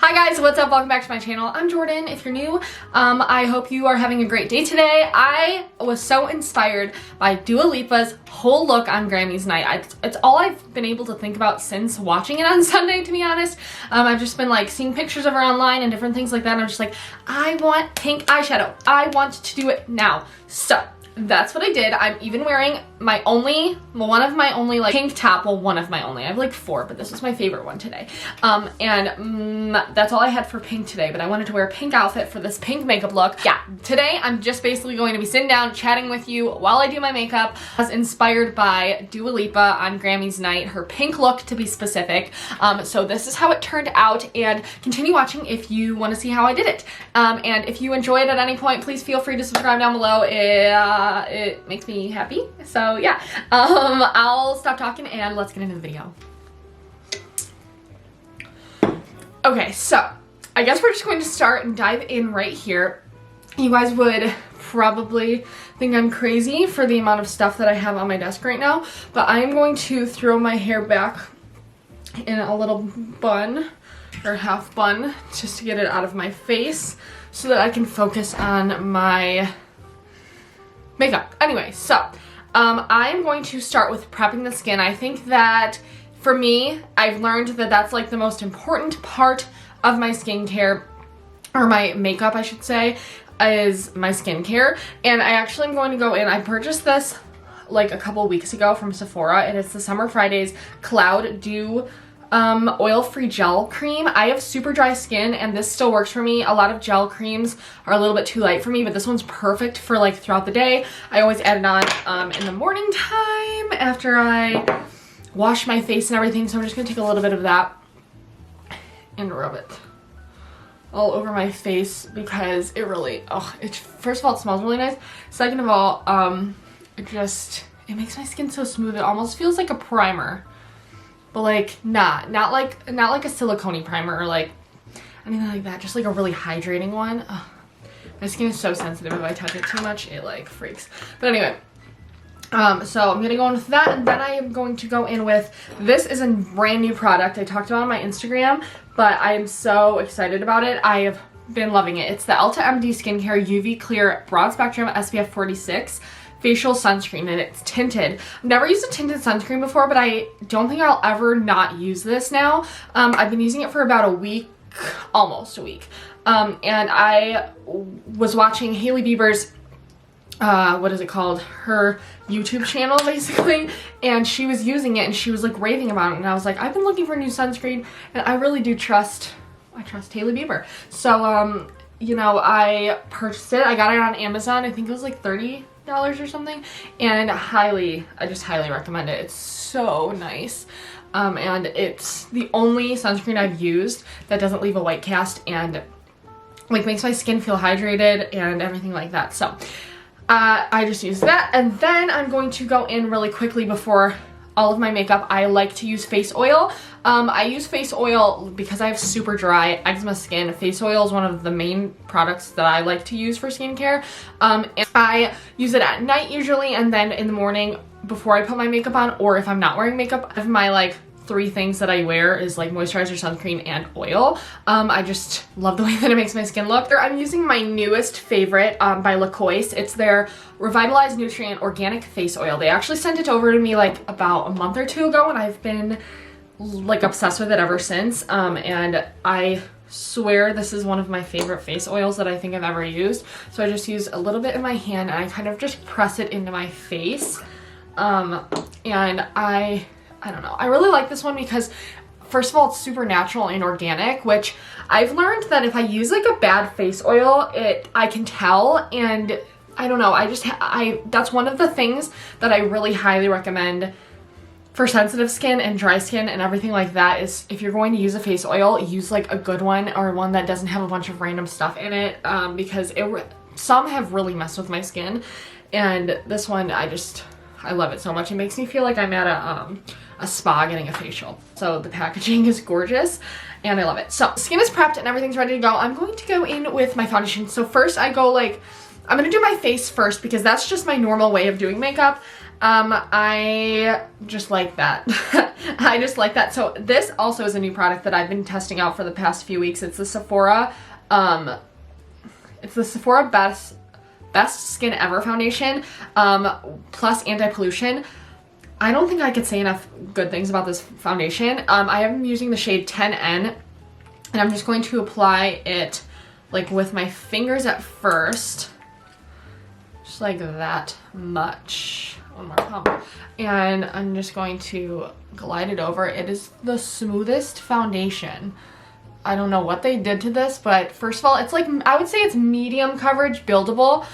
Hi guys, what's up? Welcome back to my channel. I'm Jordan. If you're new, I hope you are having a great day today. I was so inspired by Dua Lipa's whole look on Grammys night. It's all I've been able to think about since watching it on Sunday, to be honest. I've just been like seeing pictures of her online and different things like that, and I'm just like, I want pink eyeshadow. I want to do it now. So that's what I did. I'm even wearing one of my only like pink top. Well, one of my only. I have like 4, but this was my favorite one today. That's all I had for pink today, but I wanted to wear a pink outfit for this pink makeup look. Yeah, today I'm just basically going to be sitting down chatting with you while I do my makeup. I was inspired by Dua Lipa on Grammys night, her pink look to be specific. So this is how it turned out, and continue watching if you want to see how I did it. And if you enjoyed at any point, please feel free to subscribe down below. It makes me happy. So yeah, I'll stop talking and let's get into the video. Okay, so I guess we're just going to start and dive in right here. You guys would probably think I'm crazy for the amount of stuff that I have on my desk right now, but I'm going to throw my hair back in a little bun or half bun just to get it out of my face so that I can focus on my makeup. Anyway, so I'm going to start with prepping the skin. I think that for me, I've learned that that's like the most important part of my skincare, or my makeup I should say, is my skincare. And I actually am going to go in, I purchased this like a couple weeks ago from Sephora, and it's the Summer Fridays Cloud Dew oil-free gel cream. I have super dry skin and this still works for me. A lot of gel creams are a little bit too light for me, but this one's perfect for like throughout the day. I always add it on in the morning time after I wash my face and everything. So I'm just gonna take a little bit of that and rub it all over my face because it really, first of all, it smells really nice. Second of all, it makes my skin so smooth. It almost feels like a primer. But like not like a silicone primer or like anything like that, just like a really hydrating one. Ugh. My skin is so sensitive. If I touch it too much, it like freaks. But anyway, so I'm gonna go in with that, and then I am going to go in with, this is a brand new product I talked about on my Instagram, but I am so excited about it. I have been loving it. It's the Alta MD Skincare UV Clear Broad Spectrum SPF 46 facial sunscreen, and it's tinted. I've never used a tinted sunscreen before, but I don't think I'll ever not use this now. I've been using it for about a week, almost a week. And I was watching Hailey Bieber's, what is it called? Her YouTube channel, basically. And she was using it and she was like raving about it. And I was like, I've been looking for a new sunscreen and I really do trust Hailey Bieber. So, you know, I purchased it. I got it on Amazon. I think it was like $30 or something, and I just highly recommend it. It's so nice, and it's the only sunscreen I've used that doesn't leave a white cast and like makes my skin feel hydrated and everything like that. So I just use that, and then I'm going to go in really quickly before all of my makeup. I like to use face oil. I use face oil because I have super dry eczema skin. Face oil is one of the main products that I like to use for skincare. And I use it at night usually, and then in the morning before I put my makeup on, or if I'm not wearing makeup. My like 3 things that I wear is like moisturizer, sunscreen, and oil. I just love the way that it makes my skin look. I'm using my newest favorite by Lacoste. It's their Revitalized Nutrient Organic Face Oil. They actually sent it over to me like about a month or 2 ago, and I've been like obsessed with it ever since. And I swear this is one of my favorite face oils that I think I've ever used. So I just use a little bit in my hand and I kind of just press it into my face. And I don't know, I really like this one because first of all, it's super natural and organic, which I've learned that if I use like a bad face oil, I can tell, and I don't know, that's one of the things that I really highly recommend for sensitive skin and dry skin and everything like that, is if you're going to use a face oil, use like a good one, or one that doesn't have a bunch of random stuff in it, because some have really messed with my skin, and this one, I love it so much. It makes me feel like I'm at a spa getting a facial. So the packaging is gorgeous and I love it. So skin is prepped and everything's ready to go. I'm going to go in with my foundation. So first I go like, I'm gonna do my face first because that's just my normal way of doing makeup. I just like that. I just like that. So this also is a new product that I've been testing out for the past few weeks. It's the Sephora, Best Skin Ever Foundation, plus anti-pollution. I don't think I could say enough good things about this foundation. I am using the shade 10N, and I'm just going to apply it like with my fingers at first. Just like that much. One more pump. And I'm just going to glide it over. It is the smoothest foundation. I don't know what they did to this, but first of all, it's like, I would say it's medium coverage buildable,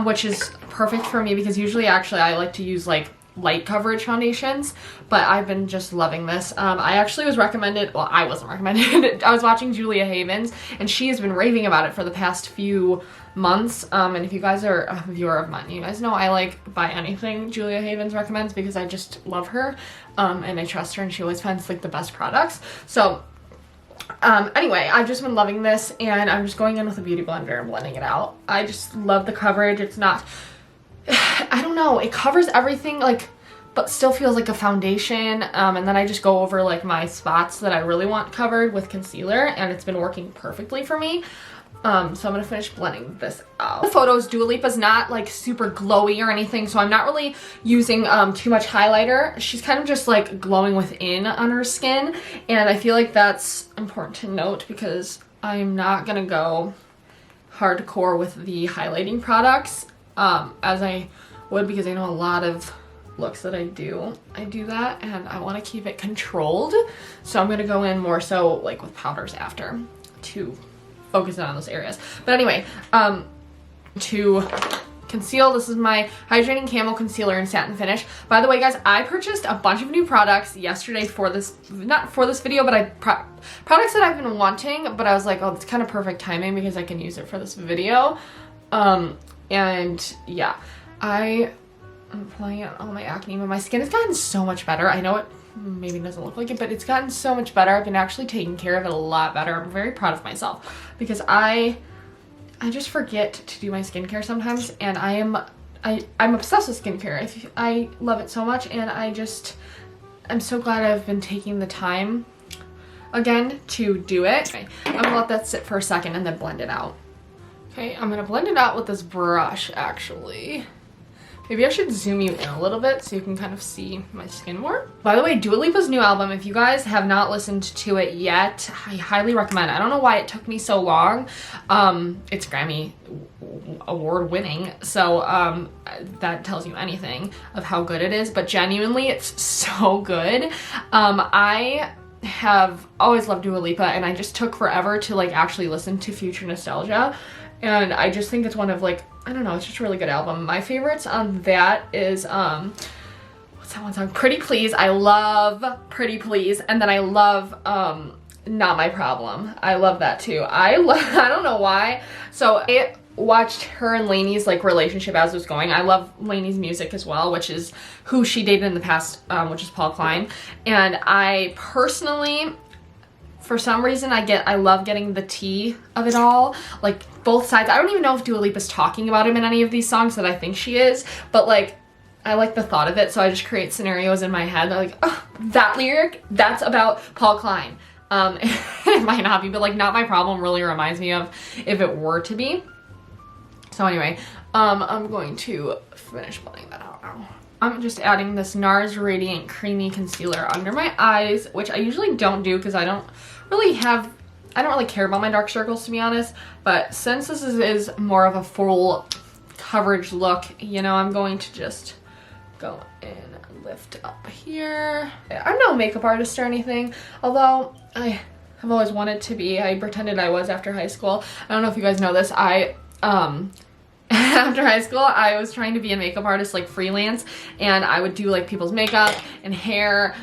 which is perfect for me because usually actually I like to use like light coverage foundations, but I've been just loving this. I actually was recommended, well, I wasn't recommended, I was watching Julia Havens, and she has been raving about it for the past few months, and if you guys are a viewer of mine, you guys know I like buy anything Julia Havens recommends because I just love her, and I trust her, and she always finds like the best products. So anyway, I've just been loving this, and I'm just going in with a beauty blender and blending it out. I just love the coverage. It's not, I don't know, it covers everything, like, but still feels like a foundation, and then I just go over like my spots that I really want covered with concealer, and it's been working perfectly for me. So I'm gonna finish blending this out. The photos, Dua Lipa's not like super glowy or anything, so I'm not really using too much highlighter. She's kind of just like glowing within on her skin, and I feel like that's important to note because I'm not gonna go hardcore with the highlighting products as I would, because I know a lot of looks that I do that, and I want to keep it controlled, so I'm gonna go in more so like with powders after to focus on those areas. But anyway, to conceal, this is my Hydrating Camel Concealer in Satin Finish. By the way, guys, I purchased a bunch of new products yesterday for this, not for this video, but products that I've been wanting, but I was like, oh, it's kind of perfect timing because I can use it for this video. And yeah, I'm applying it on all my acne, but my skin has gotten so much better. I know it maybe doesn't look like it, but it's gotten so much better. I've been actually taking care of it a lot better. I'm very proud of myself because I just forget to do my skincare sometimes, and I'm obsessed with skincare. I love it so much, and I'm so glad I've been taking the time again to do it. Okay, I'm gonna let that sit for a second and then blend it out. Okay, I'm gonna blend it out with this brush actually. Maybe I should zoom you in a little bit so you can kind of see my skin more. By the way, Dua Lipa's new album, if you guys have not listened to it yet, I highly recommend. I don't know why it took me so long. It's Grammy award winning, so that tells you anything of how good it is, but genuinely it's so good. I have always loved Dua Lipa, and I just took forever to like actually listen to Future Nostalgia, and I just think it's one of like, I don't know, it's just a really good album. My favorites on that is, what's that one song? Pretty Please. I love Pretty Please. And then I love Not My Problem. I love that too. I don't know why. So I watched her and Lainey's like relationship as it was going. I love Lainey's music as well, which is who she dated in the past, which is Paul Klein. And I personally, for some reason, I love getting the tea of it all, like both sides. I don't even know if Dua Lipa's talking about him in any of these songs that I think she is, but like, I like the thought of it, so I just create scenarios in my head. Like, oh, that lyric, that's about Paul Klein. It might not be, but like Not My Problem really reminds me of if it were to be. So anyway, I'm going to finish blending that out now. I'm just adding this NARS Radiant Creamy Concealer under my eyes, which I usually don't do because I don't really care about my dark circles, to be honest. But since this is more of a full coverage look, you know, I'm going to just go and lift up here. I'm no makeup artist or anything, although I have always wanted to be. I pretended I was after high school. I don't know if you guys know this. After high school, I was trying to be a makeup artist, like freelance, and I would do like people's makeup and hair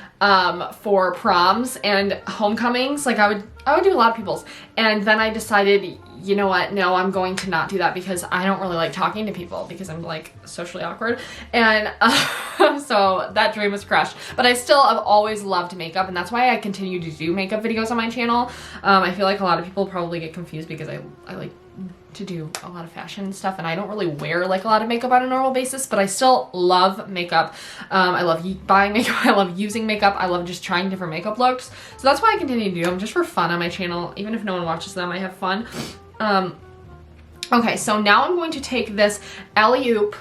for proms and homecomings. Like I would do a lot of people's, and then I decided, you know what, no, I'm going to not do that because I don't really like talking to people because I'm like socially awkward, and so that dream was crushed. But I still have always loved makeup, and that's why I continue to do makeup videos on my channel. I feel like a lot of people probably get confused because I like to do a lot of fashion stuff, and I don't really wear like a lot of makeup on a normal basis, but I still love makeup. I love buying makeup, I love using makeup, I love just trying different makeup looks. So that's why I continue to do them, just for fun on my channel. Even if no one watches them, I have fun. Okay, so now I'm going to take this Alley-Oop.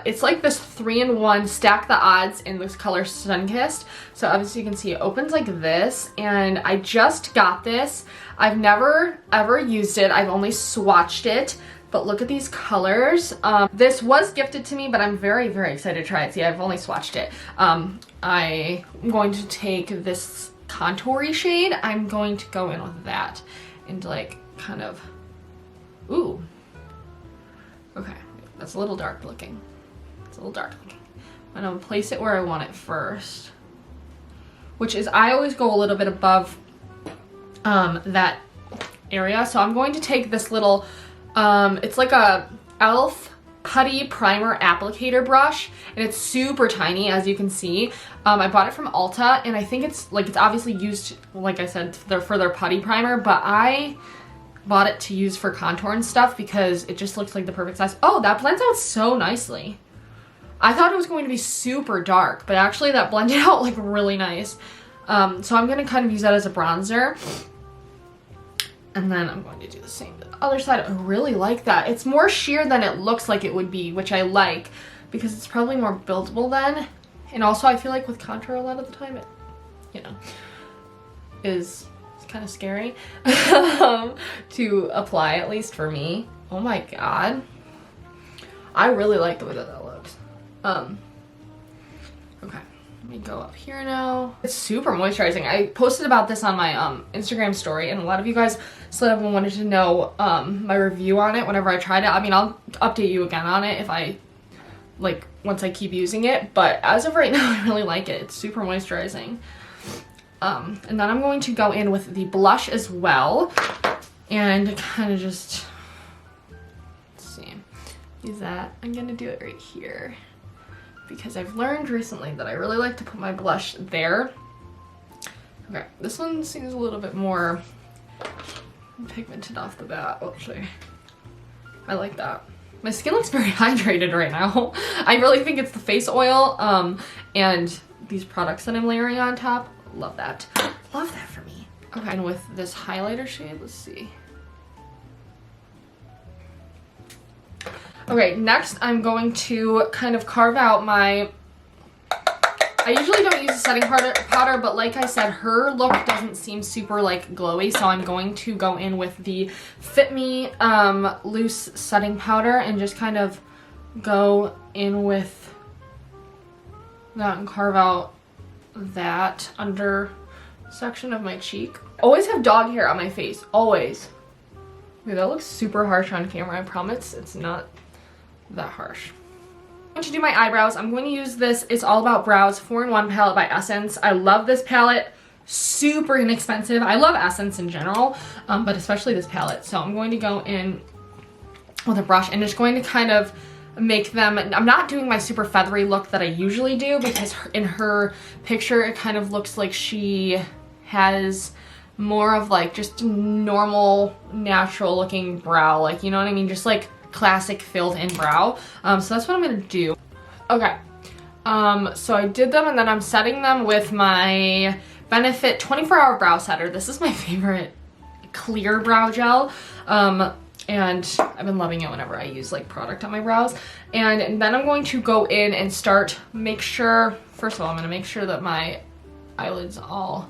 It's like this 3-in-1 stack the odds in this color Sunkissed. So obviously you can see it opens like this, and I just got this. I've never ever used it. I've only swatched it, but look at these colors. This was gifted to me, but I'm very, very excited to try it. See, I've only swatched it. I'm going to take this contoury shade. I'm going to go in with that and like kind of, ooh, okay. That's a little dark looking. It's a little dark looking. I'm gonna place it where I want it first, which is I always go a little bit above that area. So I'm going to take this little, it's like a e.l.f. Putty Primer applicator brush, and it's super tiny, as you can see. I bought it from Alta, and I think it's obviously used, like I said, for their putty primer, but I bought it to use for contour and stuff because it just looks like the perfect size. Oh, that blends out so nicely. I thought it was going to be super dark, but actually that blended out like really nice. So I'm going to kind of use that as a bronzer. And then I'm going to do the same to the other side. I really like that. It's more sheer than it looks like it would be, which I like because it's probably more buildable then. And also I feel like with contour a lot of the time it, you know, is kind of scary to apply, at least for me. Oh my god, I really like the way that looks. Okay, let me go up here now. It's super moisturizing. I posted about this on my Instagram story, and a lot of you guys slid up and wanted to know my review on it whenever I tried it. I mean, I'll update you again on it if I like once I keep using it, but as of right now I really like it. It's super moisturizing. And then I'm going to go in with the blush as well and kind of just, let's see, use that. I'm gonna do it right here because I've learned recently that I really like to put my blush there. Okay, this one seems a little bit more pigmented off the bat. Actually, I like that. My skin looks very hydrated right now. I really think it's the face oil and these products that I'm layering on top. Love that. Love that for me. Okay, and with this highlighter shade, let's see. Okay, next I'm going to kind of carve out my, I usually don't use a setting powder, but like I said, her look doesn't seem super like glowy, so I'm going to go in with the Fit Me loose setting powder and just kind of go in with that and carve out that under section of my cheek. Always have dog hair on my face, always. Okay, that looks super harsh on camera. I promise it's not that harsh. I'm going to do my eyebrows. I'm going to use this It's All About Brows 4-in-1 palette by Essence. I love this palette. Super inexpensive. I love Essence in general, but especially this palette. So I'm going to go in with a brush and just going to kind of make them, I'm not doing my super feathery look that I usually do because in her picture it kind of looks like she has more of like just normal natural looking brow, like, you know what I mean, just like classic filled in brow. So that's what I'm gonna do. Okay, so I did them and then I'm setting them with my Benefit 24-hour brow setter. This is my favorite clear brow gel. And I've been loving it whenever I use like product on my brows. And then I'm going to go in and start, first of all, I'm gonna make sure that my eyelids all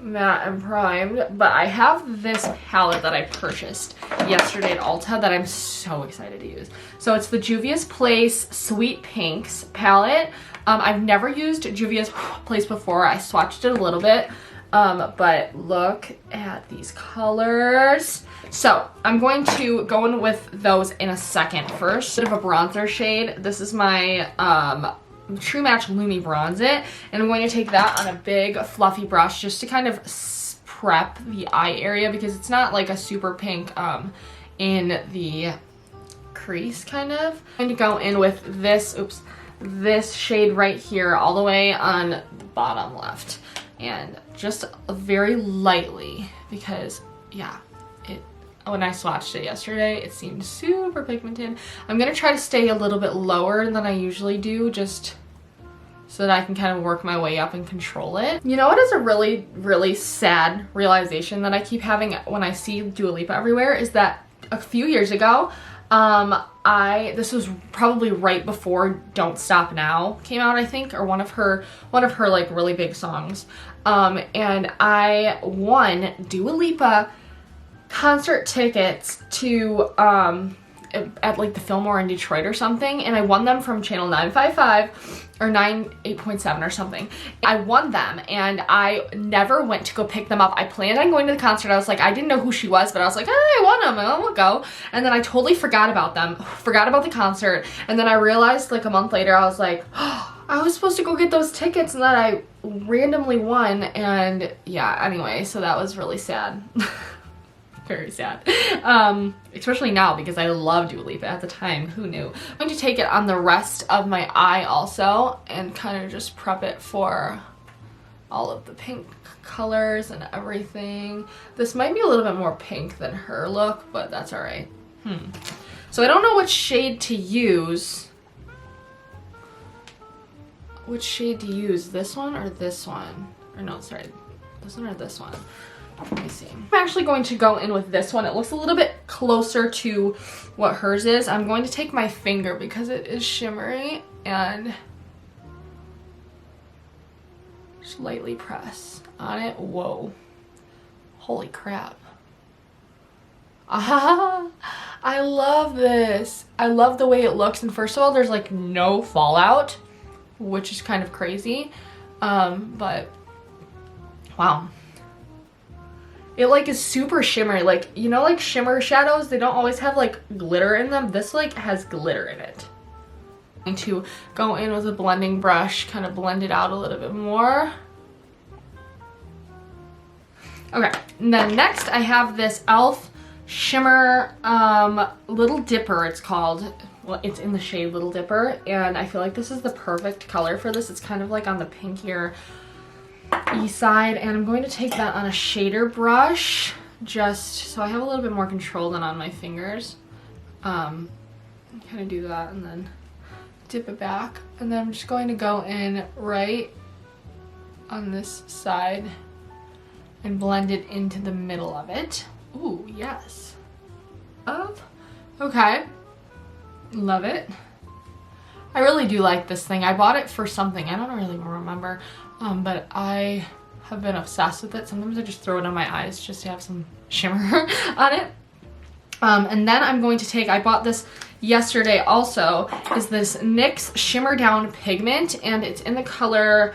matte and primed. But I have this palette that I purchased yesterday at Alta that I'm so excited to use. So it's the Juvia's Place Sweet Pinks palette. I've never used Juvia's Place before. I swatched it a little bit. But look at these colors. So I'm going to go in with those in a second. First, bit of a bronzer shade. This is my True Match Lumi Bronze It, and I'm going to take that on a big fluffy brush just to kind of prep the eye area because it's not like a super pink in the crease kind of. I'm going to go in with this shade right here all the way on the bottom left. And just very lightly because, yeah, it when I swatched it yesterday, it seemed super pigmented. I'm gonna try to stay a little bit lower than I usually do, just so that I can kind of work my way up and control it. You know what is a really, really sad realization that I keep having when I see Dua Lipa everywhere is that a few years ago, this was probably right before Don't Stop Now came out, I think, or one of her like really big songs. And I won Dua Lipa concert tickets to at like the Fillmore in Detroit or something, and I won them from channel 955 or 8.7 or something. I won them and I never went to go pick them up. I planned on going to the concert. I was like, I didn't know who she was, but I was like, hey, I won them, I'll go. And then I totally forgot about them, forgot about the concert, and then I realized like a month later, I was like, oh, I was supposed to go get those tickets, and then I randomly won. And yeah, anyway, so that was really sad. Very sad. Especially now because I love Dua Lipa. At the time, who knew? I'm going to take it on the rest of my eye also and kind of just prep it for all of the pink colors and everything. This might be a little bit more pink than her look, but that's all right. So I don't know which shade to use. Which shade to use? This one or this one? Or no, sorry. This one or this one? Let me see. I'm actually going to go in with this one. It looks a little bit closer to what hers is. I'm going to take my finger because it is shimmery and just lightly press on it. Whoa. Holy crap. Ah, I love this. I love the way it looks. And first of all, there's like no fallout, which is kind of crazy. But wow. It like is super shimmery, like, you know, like shimmer shadows, they don't always have like glitter in them. This like has glitter in it. I'm going to go in with a blending brush, kind of blend it out a little bit more. Okay, and then next I have this e.l.f. shimmer Little Dipper, it's called. Well, it's in the shade Little Dipper, and I feel like this is the perfect color for this. It's kind of like on the pinkier side, and I'm going to take that on a shader brush just so I have a little bit more control than on my fingers. Kind of do that and then dip it back, and then I'm just going to go in right on this side and blend it into the middle of it. Ooh, yes. Okay, love it. I really do like this thing. I bought it for something, I don't really remember. But I have been obsessed with it. Sometimes I just throw it on my eyes just to have some shimmer on it. And then I'm going to take, I bought this yesterday also, is this NYX Shimmer Down Pigment, and it's in the color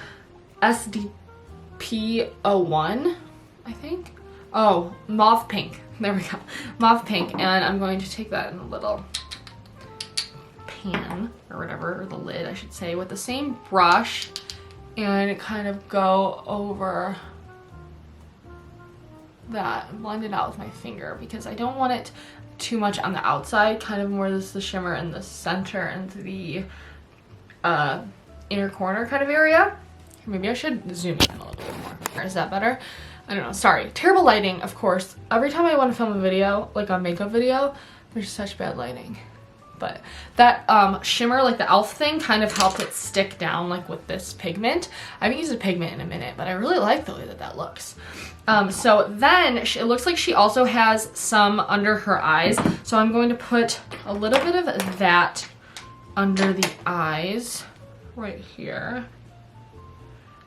SDP01, I think. Oh, mauve pink. There we go. Mauve pink. And I'm going to take that in a little pan, or whatever, or the lid, I should say, with the same brush, and kind of go over that and blend it out with my finger because I don't want it too much on the outside, kind of more this the shimmer in the center and the inner corner kind of area. Maybe I should zoom in a little bit more. Is that better? I don't know. Sorry. Terrible lighting, of course. Every time I want to film a video, like a makeup video, there's such bad lighting. But that shimmer, like the e.l.f. thing, kind of helped it stick down like with this pigment. I haven't used a pigment in a minute, but I really like the way that that looks. So then it looks like she also has some under her eyes. So I'm going to put a little bit of that under the eyes right here.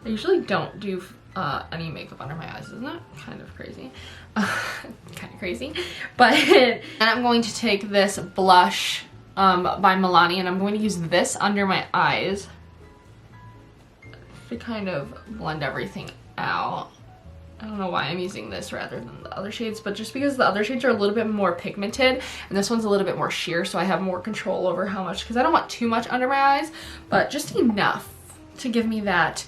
I usually don't do any makeup under my eyes. Isn't that kind of crazy? Kind of crazy. But and I'm going to take this blush by Milani, and I'm going to use this under my eyes to kind of blend everything out. I don't know why I'm using this rather than the other shades, but just because the other shades are a little bit more pigmented and this one's a little bit more sheer, so I have more control over how much, because I don't want too much under my eyes, but just enough to give me that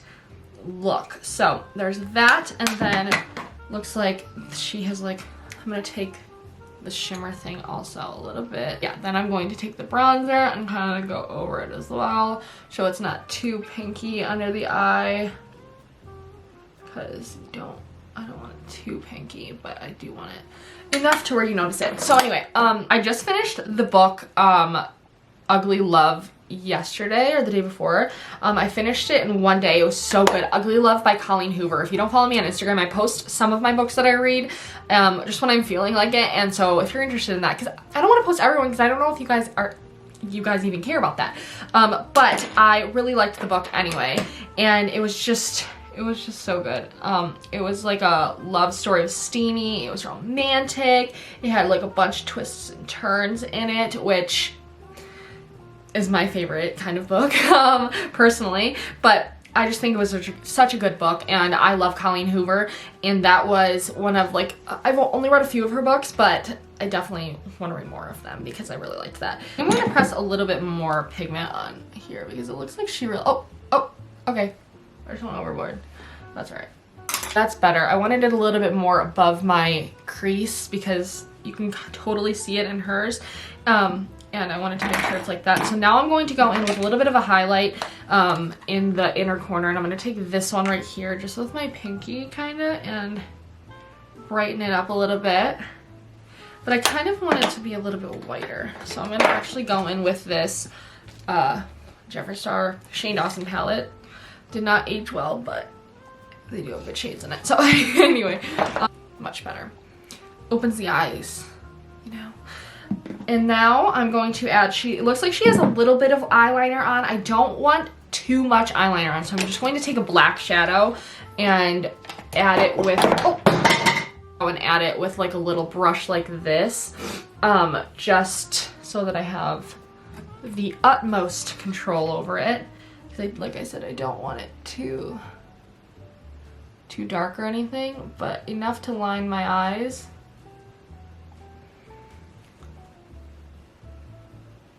look. So there's that, and then looks like she has like, I'm gonna take the shimmer thing also a little bit. Yeah, then I'm going to take the bronzer and kind of go over it as well, so it's not too pinky under the eye, because you don't, I don't want it too pinky, but I do want it enough to where you notice it. So anyway, I just finished the book, Ugly Love yesterday or the day before. I finished it in one day. It was so good. Ugly Love by Colleen Hoover. If you don't follow me on Instagram, I post some of my books that I read just when I'm feeling like it. And so if you're interested in that, because I don't want to post everyone because I don't know if you guys even care about that. But I really liked the book anyway, and it was just so good. It was like a love story. It was steamy, it was romantic, it had like a bunch of twists and turns in it, which is my favorite kind of book, personally. But I just think it was such a good book, and I love Colleen Hoover, and that was one of, like, I've only read a few of her books, but I definitely want to read more of them because I really liked that. I'm going to press a little bit more pigment on here because it looks like she really, oh, okay. I just went overboard. That's all right. That's better. I wanted it a little bit more above my crease because you can totally see it in hers. And I wanted to make sure it's like that. So now I'm going to go in with a little bit of a highlight in the inner corner, and I'm going to take this one right here just with my pinky kind of and brighten it up a little bit. But I kind of want it to be a little bit whiter. So I'm going to actually go in with this Jeffree Star Shane Dawson palette. Did not age well, but they do have good shades in it. So anyway, much better. Opens the eyes, you know. And now I'm going to add, it looks like she has a little bit of eyeliner on. I don't want too much eyeliner on, so I'm just going to take a black shadow and add it with, and add it with like a little brush like this, just so that I have the utmost control over it. Because like I said, I don't want it too dark or anything, but enough to line my eyes.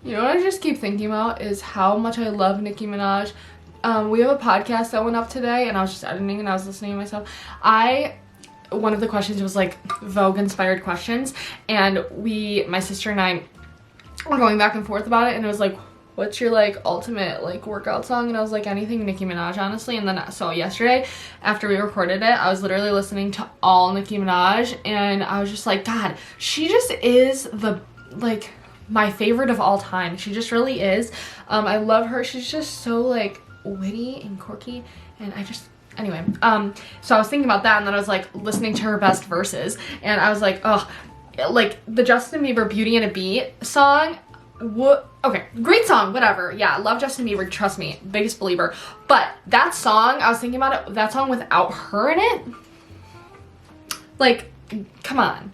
You know what I just keep thinking about is how much I love Nicki Minaj. We have a podcast that went up today, and I was just editing and I was listening to myself. One of the questions was like Vogue inspired questions, and my sister and I were going back and forth about it, and it was like, what's your like ultimate like workout song? And I was like, anything Nicki Minaj, honestly. And then so yesterday after we recorded it, I was literally listening to all Nicki Minaj, and I was just like, God, she just is the like my favorite of all time. She just really is. I love her. She's just so like witty and quirky, and anyway, so I was thinking about that, and then I was like listening to her best verses, and I was like, oh, like the Justin Bieber Beauty and a Beat song, okay, great song, whatever. Yeah, I love Justin Bieber, trust me, biggest believer. But that song, I was thinking about it, that song without her in it, like, come on.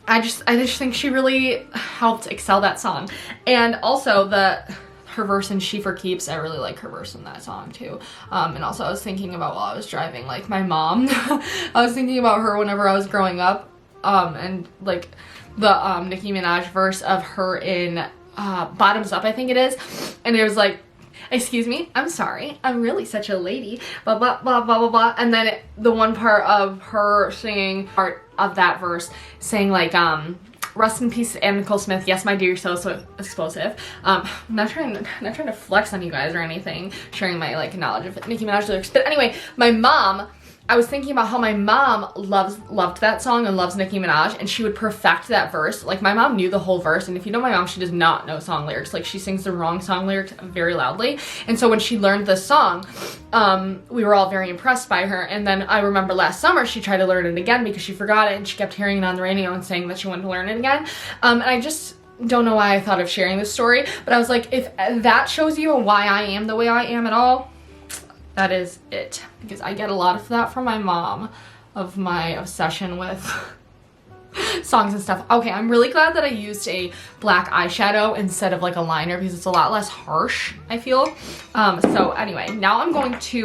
I just think she really helped excel that song. And also her verse in She for Keeps, I really like her verse in that song too. And also I was thinking about while I was driving, like my mom, I was thinking about her whenever I was growing up, and like the Nicki Minaj verse of her in Bottoms Up, I think it is. And it was like, excuse me, I'm sorry, I'm really such a lady, blah, blah, blah, blah, blah, blah. And then the one part of her singing, part of that verse, saying like, rest in peace, Anna Nicole Smith, yes, my dear, you're so explosive. I'm not trying to flex on you guys or anything, sharing my like knowledge of Nicki Minaj lyrics. But anyway, my mom, I was thinking about how my mom loved that song and loves Nicki Minaj, and she would perfect that verse. Like my mom knew the whole verse, and if you know my mom, she does not know song lyrics. Like she sings the wrong song lyrics very loudly. And so when she learned this song, we were all very impressed by her. And then I remember last summer she tried to learn it again because she forgot it, and she kept hearing it on the radio and saying that she wanted to learn it again. And I just don't know why I thought of sharing this story, but I was like, if that shows you why I am the way I am at all, that is it, because I get a lot of that from my mom, of my obsession with songs and stuff. Okay, I'm really glad that I used a black eyeshadow instead of like a liner because it's a lot less harsh, I feel. So anyway, now I'm going to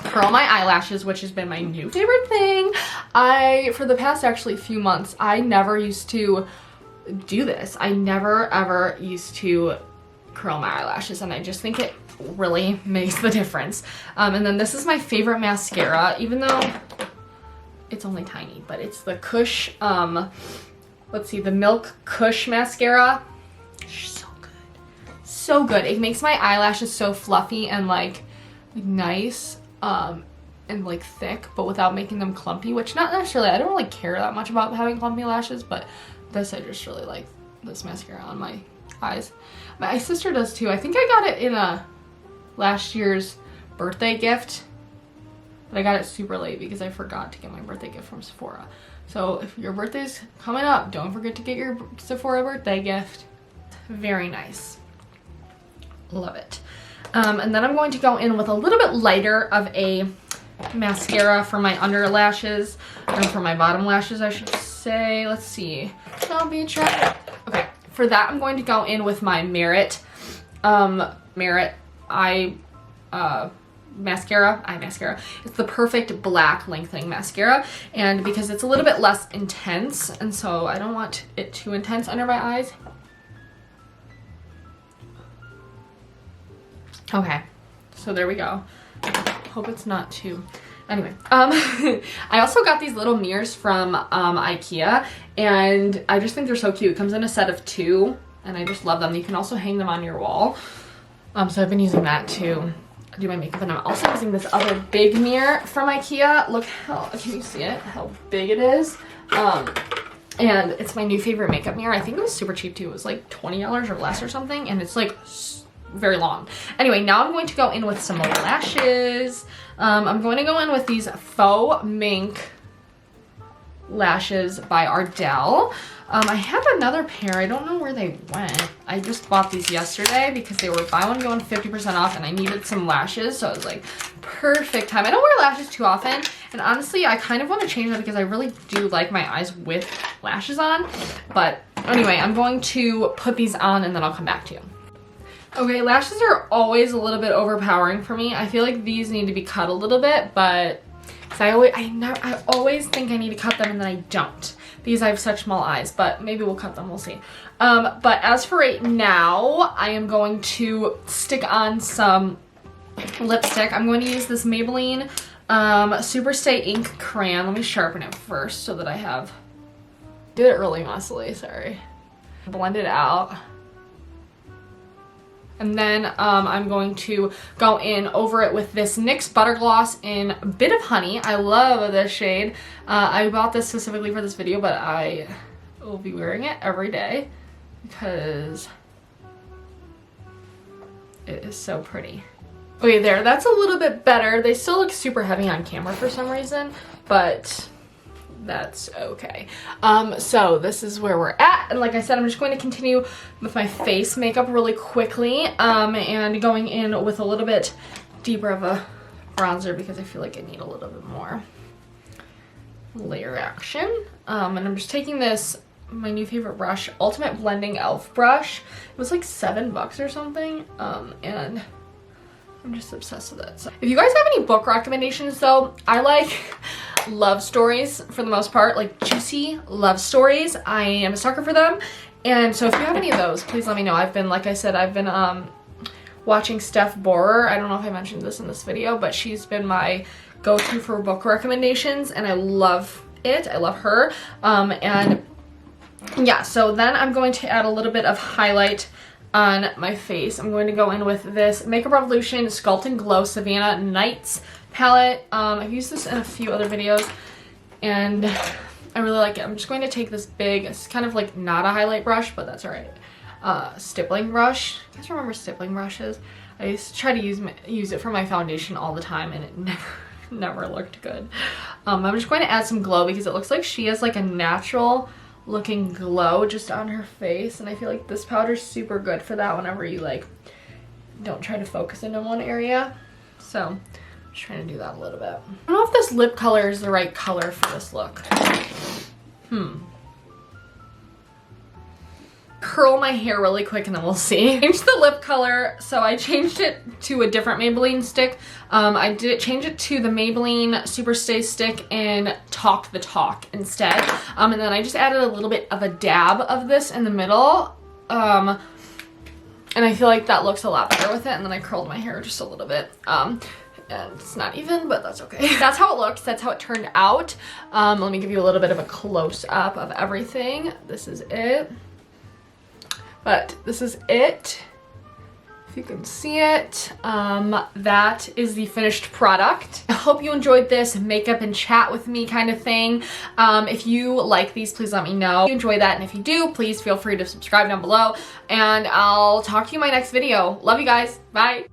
curl my eyelashes, which has been my new favorite thing. For the past actually few months, I never used to do this. I never ever used to curl my eyelashes, and I just think it really makes the difference. And then this is my favorite mascara, even though it's only tiny, but it's the Kush, let's see, the Milk Kush mascara. So good. So good. It makes my eyelashes so fluffy and like nice. and like thick, but without making them clumpy, which not necessarily, I don't really care that much about having clumpy lashes, but this, I just really like this mascara on my eyes. My sister does too. I think I got it in a last year's birthday gift, but I got it super late because I forgot to get my birthday gift from Sephora. So if your birthday's coming up, don't forget to get your Sephora birthday gift. Very nice. Love it. And then I'm going to go in with a little bit lighter of a mascara for my under lashes, or for my bottom lashes, I should say. Let's see. Don't be attracted. Okay, for that I'm going to go in with my Merit eye mascara. It's the Perfect Black Lengthening Mascara, and because it's a little bit less intense, and so I don't want it too intense under my eyes. Okay, so there we go. Hope it's not too... Anyway, I also got these little mirrors from IKEA, and I just think they're so cute. It comes in a set of 2, and I just love them. You can also hang them on your wall. So I've been using that to do my makeup, and I'm also using this other big mirror from IKEA. Look how, can you see it? How big it is. And it's my new favorite makeup mirror. I think it was super cheap too. It was like $20 or less or something, and it's like very long. Anyway, now I'm going to go in with some lashes. I'm going to go in with these Faux Mink lashes by Ardell. I have another pair. I don't know where they went. I just bought these yesterday because they were buy one, get one 50% off, and I needed some lashes, so it was like perfect time. I don't wear lashes too often, and honestly, I kind of want to change that because I really do like my eyes with lashes on. But anyway, I'm going to put these on and then I'll come back to you. Okay, lashes are always a little bit overpowering for me. I feel like these need to be cut a little bit, but I always think I need to cut them and then I don't. Because I have such small eyes, but maybe we'll cut them, we'll see. But as for right now, I am going to stick on some lipstick. I'm going to use this Maybelline Super Stay Ink Crayon. Let me sharpen it first so that I have... Did it really muscly, sorry. Blend it out. And then I'm going to go in over it with this NYX Butter Gloss in Bit of Honey. I love this shade. I bought this specifically for this video, but I will be wearing it every day because it is so pretty. Okay, there, that's a little bit better. They still look super heavy on camera for some reason, but that's okay. So this is where we're at, and like I said, I'm just going to continue with my face makeup really quickly, and going in with a little bit deeper of a bronzer because I feel like I need a little bit more layer action. And I'm just taking this, my new favorite brush, Ultimate Blending Elf brush. It was like $7 or something, and I'm just obsessed with it. So if you guys have any book recommendations though, I like love stories for the most part, like juicy love stories. I am a sucker for them, and so if you have any of those, please let me know. I've been, like I said, I've been watching Steph Borer. I don't know if I mentioned this in this video, but she's been my go-to for book recommendations, and I love it. I love her. And yeah, so then I'm going to add a little bit of highlight on my face. I'm going to go in with this Makeup Revolution Sculpting Glow Savannah Nights palette. I've used this in a few other videos and I really like it. I'm just going to take this big, it's kind of like not a highlight brush, but that's alright, stippling brush. You guys remember stippling brushes? I used to try to use it for my foundation all the time, and it never looked good. I'm just going to add some glow because it looks like she has like a natural looking glow just on her face, and I feel like this powder is super good for that whenever you like don't try to focus in on one area. So I'm just trying to do that a little bit. I don't know if this lip color is the right color for this look. Curl my hair really quick and then we'll see. Change the lip color, so I changed it to a different Maybelline stick. I did change it to the Maybelline Super Stay stick in Talk the Talk instead. And then I just added a little bit of a dab of this in the middle. And I feel like that looks a lot better with it. And then I curled my hair just a little bit. And it's not even, but that's okay. That's how it looks. That's how it turned out. Let me give you a little bit of a close-up of everything. This is it. But this is it if you can see it. That is the finished product. I hope you enjoyed this makeup and chat with me kind of thing. If you like these, please let me know if you enjoy that, and if you do, please feel free to subscribe down below, and I'll talk to you in my next video. Love you guys. Bye.